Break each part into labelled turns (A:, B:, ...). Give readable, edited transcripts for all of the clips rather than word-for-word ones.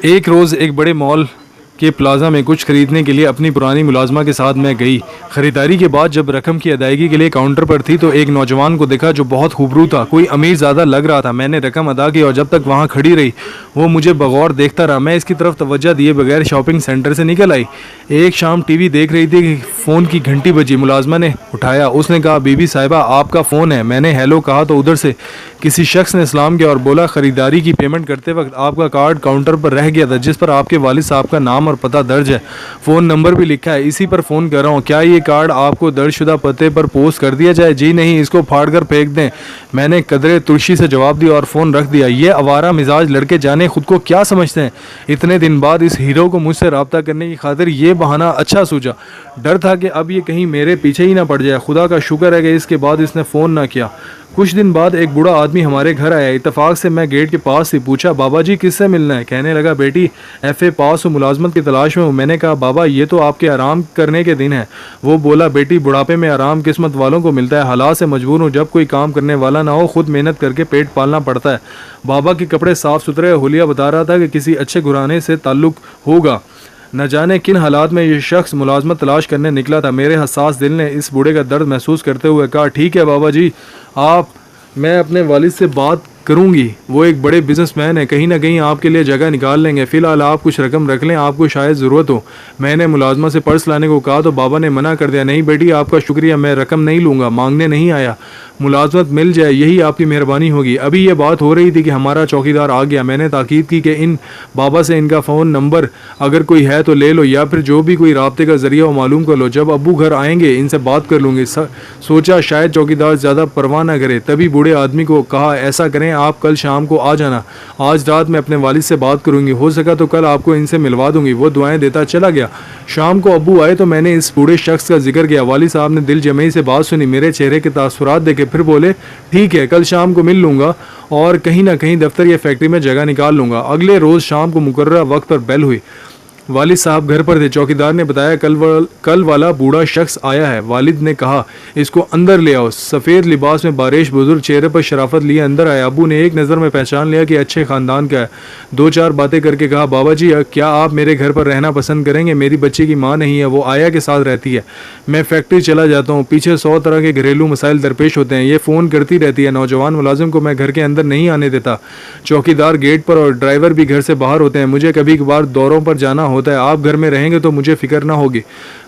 A: एक रोज़ एक बड़े मॉल के प्लाजा में कुछ खरीदने के लिए अपनी पुरानी मुलाजमा के साथ मैं गई। ख़रीदारी के बाद जब रकम की अदायगी के लिए काउंटर पर थी तो एक नौजवान को देखा जो बहुत खूबरू था, कोई अमीर ज़्यादा लग रहा था। मैंने रकम अदा की और जब तक वहाँ खड़ी रही वो मुझे बगौर देखता रहा। मैं इसकी तरफ तवज्जो दिए बगैर शॉपिंग सेंटर से निकल आई। एक शाम टीवी देख रही थी कि फ़ोन की घंटी बजी। मुलाजमा ने उठाया। उसने कहा, बीबी साहिबा आपका फ़ोन है। मैंने हेलो कहा तो उधर से किसी शख्स ने सलाम किया और बोला, ख़रीदारी की पेमेंट करते वक्त आपका कार्ड काउंटर पर रह गया था जिस पर आपके वालिद साहब का नाम और पता दर्ज है, फ़ोन नंबर भी लिखा है, इसी पर फ़ोन कर रहा हूँ। क्या ये कार्ड आपको दर्जशुदा पते पर पोस्ट कर दिया जाए? जी नहीं, इसको फाड़ कर फेंक दें। मैंने कदरे तुर्शी से जवाब दिया और फ़ोन रख दिया। ये आवारा मिजाज लड़के जाने खुद को क्या समझते हैं। इतने दिन बाद इस हीरो को मुझसे रब्ता करने की खातिर ये बहाना अच्छा सूझा। डर था कि अब ये कहीं मेरे पीछे ही ना पड़ जाए। खुदा का शुक्र है कि इसके बाद इसने फ़ोन ना किया। कुछ दिन बाद एक बूढ़ा आदमी हमारे घर आया। इत्तेफाक से मैं गेट के पास ही पूछा, बाबा जी किससे मिलना है? कहने लगा, बेटी FA पास हो, मुलाजमत की तलाश में हूँ। मैंने कहा, बाबा ये तो आपके आराम करने के दिन है। वो बोला, बेटी बुढ़ापे में आराम किस्मत वालों को मिलता है, हालात से मजबूर हूँ। जब कोई काम करने वाला ना हो खुद मेहनत करके पेट पालना पड़ता है। बाबा के कपड़े साफ़ सुथरे। हुलिया बता रहा था कि किसी अच्छे घराने से ताल्लुक़ होगा। न जाने किन हालात में ये शख्स मुलाजमत तलाश करने निकला था। मेरे हसास दिल ने इस बूढ़े का दर्द महसूस करते हुए कहा, ठीक है बाबा जी, मैं अपने वालिद से बात करूंगी। वो एक बड़े बिजनेसमैन है, कहीं ना कहीं आपके लिए जगह निकाल लेंगे। फ़िलहाल आप कुछ रकम रख लें, आपको शायद ज़रूरत हो। मैंने मुलाजमा से पर्स लाने को कहा तो बाबा ने मना कर दिया। नहीं बेटी, आपका शुक्रिया, मैं रकम नहीं लूँगा, मांगने नहीं आया। मुलाजमत मिल जाए यही आपकी मेहरबानी होगी। अभी ये बात हो रही थी कि हमारा चौकीदार आ गया। मैंने ताकीद की कि इन बाबा से इनका फ़ोन नंबर अगर कोई है तो ले लो या फिर जो भी कोई राब्ते का ज़रिया हो मालूम कर लो। जब अब्बू घर आएंगे इनसे बात कर लूँगी। सोचा शायद चौकीदार ज़्यादा परवाह ना करे। तभी बूढ़े आदमी को कहा, ऐसा करें आप कल शाम को आ जाना, आज रात मैं अपने वालिद से बात करूँगी, हो सका तो कल आपको इनसे मिलवा दूँगी। वो दुआएँ देता चला गया। शाम को अब्बू आए तो मैंने इस बूढ़े शख्स का जिक्र किया। वालिद साहब ने दिल जमई से बात सुनी, मेरे चेहरे के तासुरात देखे, फिर बोले, ठीक है कल शाम को मिल लूँगा और कहीं ना कहीं दफ्तर या फैक्ट्री में जगह निकाल लूँगा। अगले रोज़ शाम को मुकर्रर वक्त पर बेल हुई। वालिद साहब घर पर थे। चौकीदार ने बताया, कल वाला बूढ़ा शख्स आया है। वालिद ने कहा, इसको अंदर ले आओ। सफ़ेद लिबास में बारिश बुजुर्ग चेहरे पर शराफत लिए अंदर आया। अबू ने एक नज़र में पहचान लिया कि अच्छे ख़ानदान का है। दो चार बातें करके कहा, बाबा जी क्या आप मेरे घर पर रहना पसंद करेंगे? मेरी बच्ची की माँ नहीं है, वो आया के साथ रहती है। मैं फैक्ट्री चला जाता हूँ, पीछे 100 तरह के घरेलू मसाइल दरपेश होते हैं। ये फ़ोन करती रहती है। नौजवान मुलाजिम को मैं घर के अंदर नहीं आने देता। चौकीदार गेट पर और ड्राइवर भी घर से बाहर होते हैं। मुझे कभी कभार दौरों पर जाना होता है। आप घर में रहेंगे तो मुझे फिक्र ना होगी।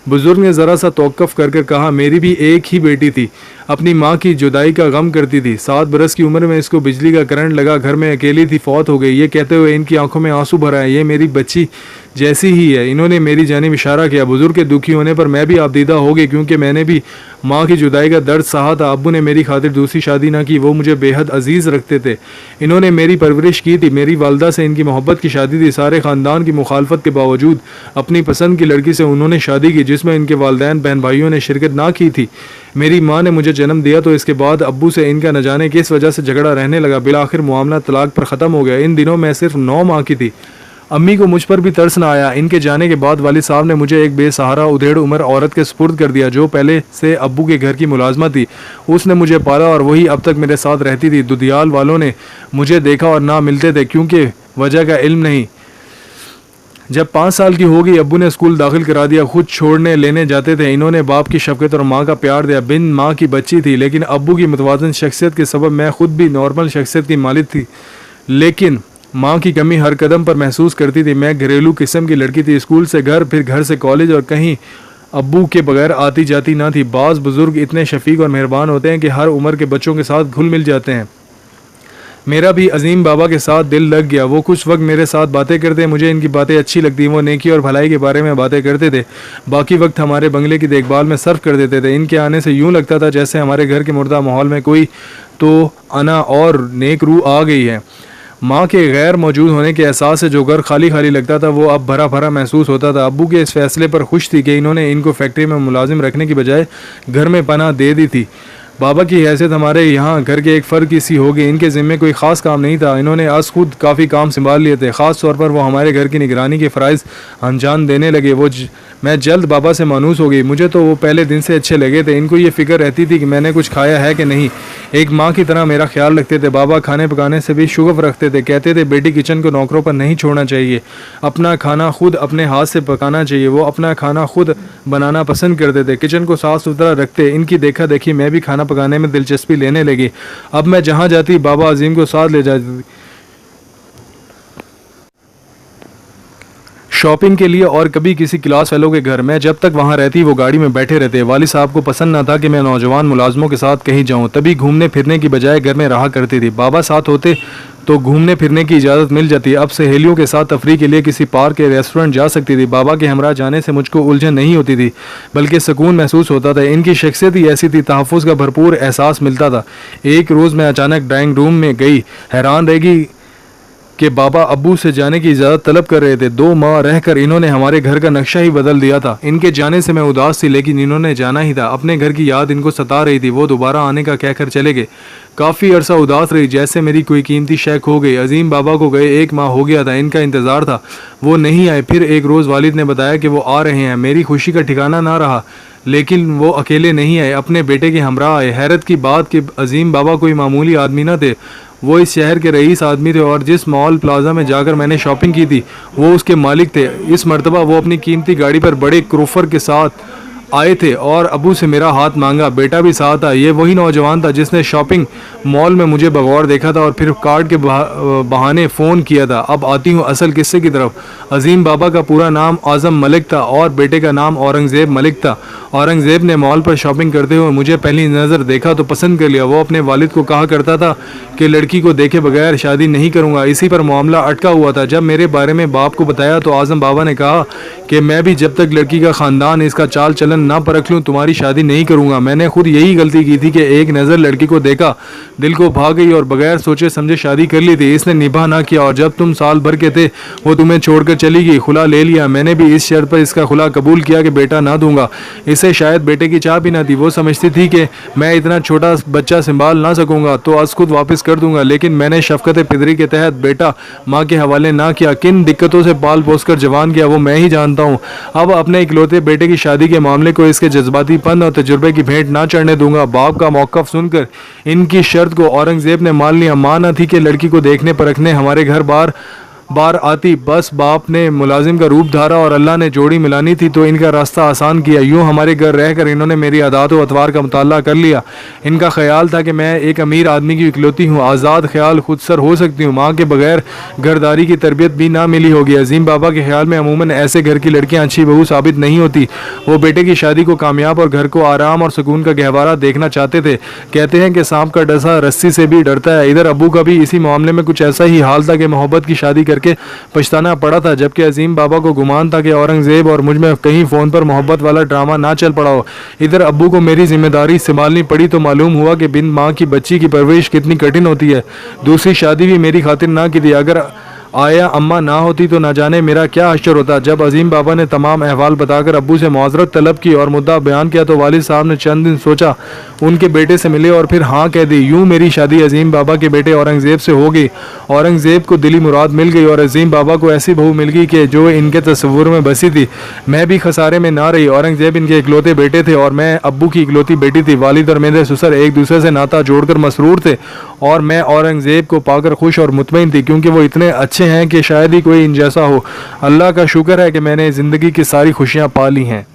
A: बुजुर्ग ने ज़रा सा तौक़ुफ़ कर कहा, मेरी भी एक ही बेटी थी, अपनी माँ की जुदाई का गम करती थी। 7 बरस की उम्र में इसको बिजली का करंट लगा, घर में अकेली थी, फौत हो गई। ये कहते हुए इनकी आंखों में आंसू भरा है। ये मेरी बच्ची जैसी ही है। इन्होंने मेरी जानिब इशारा किया। बुजुर्ग के दुखी होने पर मैं भी आपदीदा हो गई क्योंकि मैंने भी माँ की जुदाई का दर्द सहा था। अब्बू ने मेरी खातिर दूसरी शादी ना की, वो मुझे बेहद अजीज़ रखते थे। इन्होंने मेरी परवरिश की थी। मेरी वालदा से इनकी मोहब्बत की शादी थी। सारे ख़ानदान की मुखालफत के बावजूद अपनी पसंद की लड़की से उन्होंने शादी की जिसमें इनके वालदैन बहन भाइयों ने शिरकत ना की थी। मेरी माँ ने मुझे जन्म दिया तो इसके बाद अब्बू से इनका न जाने किस वजह से झगड़ा रहने लगा। बिलाखिर मामला तलाक पर ख़त्म हो गया। इन दिनों मैं सिर्फ 9 माह की थी। अम्मी को मुझ पर भी तरस न आया। इनके जाने के बाद वालिद साहब ने मुझे एक बेसहारा उधेड़ उम्र औरत के सुपुर्द कर दिया जो पहले से अब्बू के घर की मुलाजमा थी। उसने मुझे पाला और वही अब तक मेरे साथ रहती थी। दुधियाल वालों ने मुझे देखा और ना मिलते थे क्योंकि वजह का इल्म नहीं। जब 5 साल की हो गई अब्बू ने स्कूल दाखिल करा दिया। खुद छोड़ने लेने जाते थे। इन्होंने बाप की शफकत और माँ का प्यार दिया। बिन माँ की बच्ची थी लेकिन अब्बू की मुतवाज़िन शख्सियत के सबब मैं खुद भी नॉर्मल शख्सियत की मालिक थी, लेकिन माँ की कमी हर कदम पर महसूस करती थी। मैं घरेलू किस्म की लड़की थी। स्कूल से घर, फिर घर से कॉलेज और कहीं अब्बू के बगैर आती जाती ना थी। बाज़ बुज़ुर्ग इतने शफीक और मेहरबान होते हैं कि हर उम्र के बच्चों के साथ घुल मिल जाते हैं। मेरा भी अजीम बाबा के साथ दिल लग गया। वो कुछ वक्त मेरे साथ बातें करते, मुझे इनकी बातें अच्छी लगती। वो नेकी और भलाई के बारे में बातें करते थे। बाकी वक्त हमारे बंगले की देखभाल में सर्फ कर देते थे। इनके आने से यूँ लगता था जैसे हमारे घर के मुर्दा माहौल में कोई तो अना और नेक रूह आ गई है। माँ के गैर मौजूद होने के एहसास से जो घर खाली खाली लगता था वो अब भरा भरा महसूस होता था। अब्बू के इस फैसले पर खुश थी कि इन्होंने इनको फैक्ट्री में मुलाजिम रखने की बजाय घर में पनाह दे दी थी। बाबा की हैसियत हमारे यहाँ घर के एक फ़र्द की सी हो गई। इनके ज़िम्मे कोई ख़ास काम नहीं था। इन्होंने आज खुद काफ़ी काम संभाल लिए थे। ख़ास तौर पर वो हमारे घर की निगरानी के फ़राइज़ अंजाम देने लगे। वो मैं जल्द बाबा से मानूस हो गई। मुझे तो वो पहले दिन से अच्छे लगे थे। इनको ये फिक्र रहती थी कि मैंने कुछ खाया है कि नहीं। एक माँ की तरह मेरा ख्याल रखते थे। बाबा खाने पकाने से भी शुगफ रखते थे। कहते थे बेटी किचन को नौकरों पर नहीं छोड़ना चाहिए, अपना खाना खुद अपने हाथ से पकाना चाहिए। वो अपना खाना खुद बनाना पसंद करते थे, किचन को साफ सुथरा रखते। इनकी देखा देखी मैं भी खाना पकाने में दिलचस्पी लेने लगी। अब मैं जहाँ जाती बाबा अजीम को साथ ले जाती थी शॉपिंग के लिए, और कभी किसी क्लास फेलो के घर। मैं जब तक वहाँ रहती वो गाड़ी में बैठे रहते। वालिद साहब को पसंद न था कि मैं नौजवान मुलाजमों के साथ कहीं जाऊँ, तभी घूमने फिरने की बजाय घर में रहा करती थी। बाबा साथ होते तो घूमने फिरने की इजाज़त मिल जाती। अब सहेलियों के साथ तफरीह के लिए किसी पार्क या रेस्टोरेंट जा सकती थी। बाबा के हमरा जाने से मुझको उलझन नहीं होती थी, बल्कि सुकून महसूस होता था। इनकी शख्सियत ही ऐसी थी, तहफ़्फ़ुज़ का भरपूर एहसास मिलता था। एक रोज़ मैं अचानक ड्राइंग रूम में गई, हैरान रह गई कि बाबा अब्बू से जाने की इजाज़त तलब कर रहे थे। 2 माह रहकर इन्होंने हमारे घर का नक्शा ही बदल दिया था। इनके जाने से मैं उदास थी, लेकिन इन्होंने जाना ही था। अपने घर की याद इनको सता रही थी। वो दोबारा आने का कहकर चले गए। काफ़ी अरसा उदास रही, जैसे मेरी कोई कीमती शय खो गई। अजीम बाबा को गए 1 माह हो गया था। इनका इंतज़ार था, वो नहीं आए। फिर एक रोज़ वालिद ने बताया कि वो आ रहे हैं। मेरी खुशी का ठिकाना ना रहा, लेकिन वो अकेले नहीं आए, अपने बेटे के हमरा आए। हैरत की बात कि अजीम बाबा कोई मामूली आदमी न थे, वो इस शहर के रईस आदमी थे, और जिस मॉल प्लाजा में जाकर मैंने शॉपिंग की थी वो उसके मालिक थे। इस मर्तबा वो अपनी कीमती गाड़ी पर बड़े क्रोफर के साथ आए थे और अबू से मेरा हाथ मांगा। बेटा भी साथ था। ये वही नौजवान था जिसने शॉपिंग मॉल में मुझे बगौर देखा था और फिर कार्ड के बहाने फ़ोन किया था। अब आती हूँ असल किस्से की तरफ। अजीम बाबा का पूरा नाम आज़म मलिक था और बेटे का नाम औरंगज़ेब मलिक था। औरंगज़ेब ने मॉल पर शॉपिंग करते हुए मुझे पहली नज़र देखा तो पसंद कर लिया। वो अपने वालिद को कहा करता था कि लड़की को देखे बगैर शादी नहीं करूँगा। इसी पर मामला अटका हुआ था। जब मेरे बारे में बाप को बताया तो आज़म बाबा ने कहा कि मैं भी जब तक लड़की का ख़ानदान, इसका चाल चलन ना परख लूँ तुम्हारी शादी नहीं करूँगा। मैंने खुद यही गलती की थी कि एक नज़र लड़की को देखा, दिल को भाग गई और बगैर सोचे समझे शादी कर ली थी। इसने निभा ना किया और जब तुम साल भर के थे वो तुम्हें छोड़कर चली गई। खुला ले लिया। मैंने भी इस शर्त पर इसका खुला कबूल किया कि बेटा ना दूंगा। इसे शायद बेटे की चाह भी ना थी। वो समझती थी कि मैं इतना छोटा बच्चा संभाल ना सकूंगा तो आज खुद वापस कर दूंगा, लेकिन मैंने शफकत फिदरी के तहत बेटा माँ के हवाले ना किया। किन दिक्कतों से पाल पोस कर जवान किया वो मैं ही जानता हूँ। अब अपने इकलौते बेटे की शादी के मामले को इसके जज्बातीपन और तजुर्बे की भेंट ना चढ़ने दूंगा। बाप का मौक़िफ़ सुनकर इनकी शर्त को औरंगज़ेब ने मान लिया। माँ न थी कि लड़की को देखने परखने हमारे घर बार बार आती। बस बाप ने मुलाजिम का रूप धारा और अल्लाह ने जोड़ी मिलानी थी तो इनका रास्ता आसान किया। यूँ हमारे घर रहकर इन्होंने मेरी आदात व अतवार का मुताला कर लिया। इनका ख्याल था कि मैं एक अमीर आदमी की इकलौती हूँ, आज़ाद ख्याल खुद सर हो सकती हूँ। माँ के बगैर घरदारी की तरबियत भी ना मिली होगी। अजीम बाबा के ख्याल में अमूमन ऐसे घर की लड़कियाँ अच्छी बहू साबित नहीं होती। वो बेटे की शादी को कामयाब और घर को आराम और सुकून का गहवारा देखना चाहते थे। कहते हैं कि सांप का डसा रस्सी से भी डरता है। इधर अबू का भी इसी मामले में कुछ ऐसा ही हाल था कि मोहब्बत की शादी करके पछताना पड़ा था, जबकि अजीम बाबा को गुमान था कि औरंगज़ेब और मुझ में कहीं फ़ोन पर मोहब्बत वाला ड्रामा ना चल पड़ा हो। इधर अब्बू को मेरी जिम्मेदारी संभालनी पड़ी तो मालूम हुआ कि बिन माँ की बच्ची की परवरिश कितनी कठिन होती है। दूसरी शादी भी मेरी खातिर ना की थी। अगर आया अम्मा ना होती तो ना जाने मेरा क्या अशर होता। जब अजीम बाबा ने तमाम अहवाल बताकर अब्बू से माजरत तलब की और मुद्दा बयान किया तो वालिद साहब ने चंद दिन सोचा, उनके बेटे से मिले और फिर हाँ कह दी। यूँ मेरी शादी अजीम बाबा के बेटे औरंगज़ेब से हो गई। औरंगज़ेब को दिली मुराद मिल गई और अजीम बाबा को ऐसी बहू मिल गई कि जो इनके तस्वुर में बसी थी। मैं भी खसारे में ना रही। औरंगज़ेब इनके इकलौते बेटे थे और मैं अब्बू की इकलौती बेटी थी। वालिद और मेरे ससुर एक दूसरे से नाता जोड़कर मसरूर थे और मैं औरंगज़ेब को पाकर खुश और मुतमईन थी, क्योंकि वो इतने अच्छे हैं कि शायद ही कोई इन जैसा हो। अल्लाह का शुक्र है कि मैंने ज़िंदगी की सारी खुशियाँ पा ली हैं।